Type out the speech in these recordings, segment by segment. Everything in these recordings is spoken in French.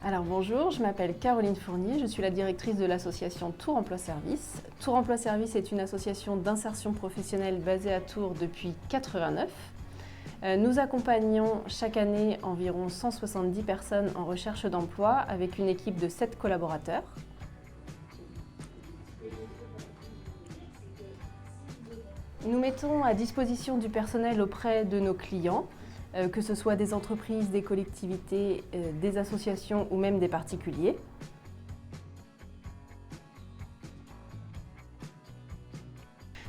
Alors bonjour, je m'appelle Caroline Fournier, je suis la directrice de l'association Tours Emploi Service. Tours Emploi Service est une association d'insertion professionnelle basée à Tours depuis 1989. Nous accompagnons chaque année environ 170 personnes en recherche d'emploi avec une équipe de 7 collaborateurs. Nous mettons à disposition du personnel auprès de nos clients, que ce soit des entreprises, des collectivités, des associations ou même des particuliers.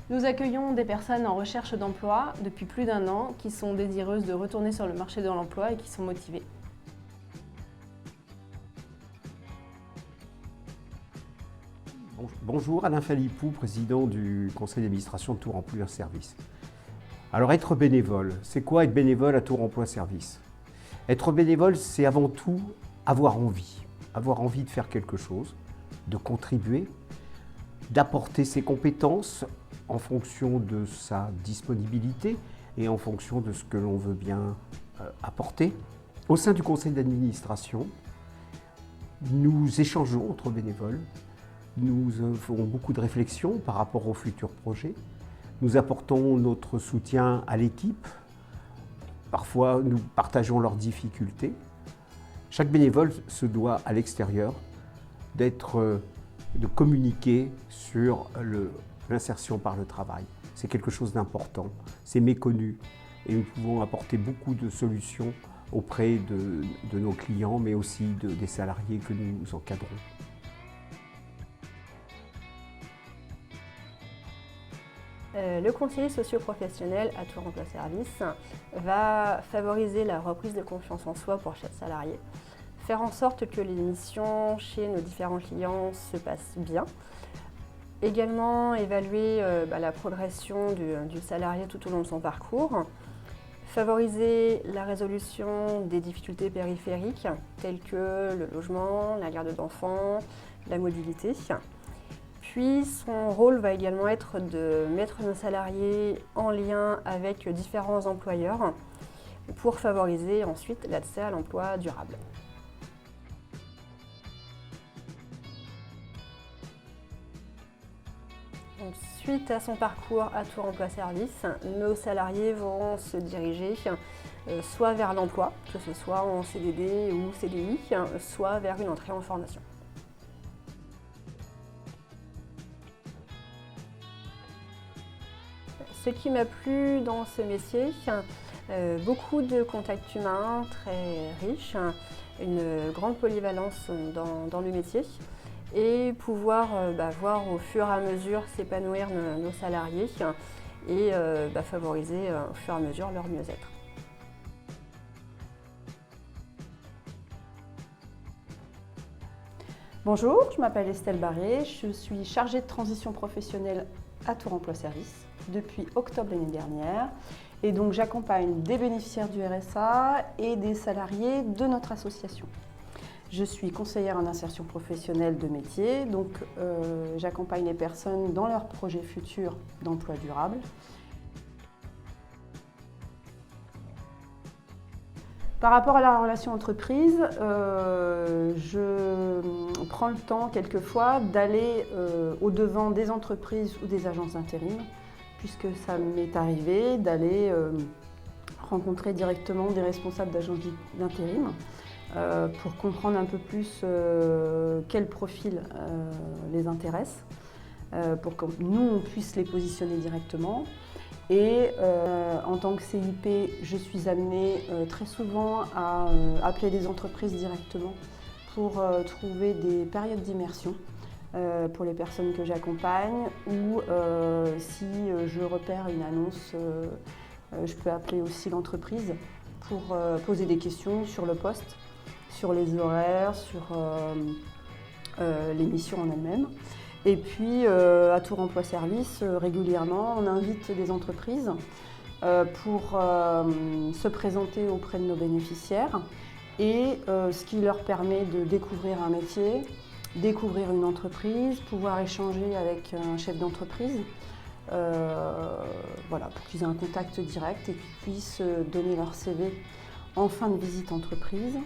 Nous accueillons des personnes en recherche d'emploi depuis plus d'1 an qui sont désireuses de retourner sur le marché de l'emploi et qui sont motivées. Bonjour, Alain Philippou, président du conseil d'administration de Tours Emploi Service. Alors être bénévole, c'est quoi être bénévole à Tours Emploi Service? Être bénévole, c'est avant tout avoir envie de faire quelque chose, de contribuer, d'apporter ses compétences en fonction de sa disponibilité et en fonction de ce que l'on veut bien apporter. Au sein du conseil d'administration, nous échangeons entre bénévoles, nous faisons beaucoup de réflexions par rapport aux futurs projets. Nous apportons notre soutien à l'équipe. Parfois, nous partageons leurs difficultés. Chaque bénévole se doit, à l'extérieur, de communiquer sur l'insertion par le travail. C'est quelque chose d'important, c'est méconnu et nous pouvons apporter beaucoup de solutions auprès de nos clients, mais aussi des salariés que nous encadrons. Le conseiller socio-professionnel à Tours Emploi Service va favoriser la reprise de confiance en soi pour chaque salarié, faire en sorte que les missions chez nos différents clients se passent bien, également évaluer la progression du salarié tout au long de son parcours, favoriser la résolution des difficultés périphériques telles que le logement, la garde d'enfants, la mobilité. Puis son rôle va également être de mettre nos salariés en lien avec différents employeurs pour favoriser ensuite l'accès à l'emploi durable. Donc, suite à son parcours à Tours Emploi Service, nos salariés vont se diriger soit vers l'emploi, que ce soit en CDD ou CDI, soit vers une entrée en formation. Ce qui m'a plu dans ce métier, beaucoup de contacts humains très riches, une grande polyvalence dans le métier et pouvoir voir au fur et à mesure s'épanouir nos salariés et favoriser au fur et à mesure leur mieux-être. Bonjour, je m'appelle Estelle Barré, je suis chargée de transition professionnelle à Tours Emploi Service depuis octobre l'année dernière et donc j'accompagne des bénéficiaires du RSA et des salariés de notre association. Je suis conseillère en insertion professionnelle de métier, donc j'accompagne les personnes dans leurs projets futurs d'emploi durable. Par rapport à la relation entreprise, je prends le temps quelquefois d'aller au-devant des entreprises ou des agences d'intérim, puisque ça m'est arrivé d'aller rencontrer directement des responsables d'agences d'intérim pour comprendre un peu plus quel profil les intéresse, pour que nous on puisse les positionner directement. Et en tant que CIP, je suis amenée très souvent à appeler des entreprises directement pour trouver des périodes d'immersion pour les personnes que j'accompagne ou si je repère une annonce, je peux appeler aussi l'entreprise pour poser des questions sur le poste, sur les horaires, sur les missions en elles-mêmes. Et puis, à Tours Emploi Service, régulièrement, on invite des entreprises pour se présenter auprès de nos bénéficiaires et ce qui leur permet de découvrir un métier, découvrir une entreprise, pouvoir échanger avec un chef d'entreprise, pour qu'ils aient un contact direct et qu'ils puissent donner leur CV en fin de visite entreprise.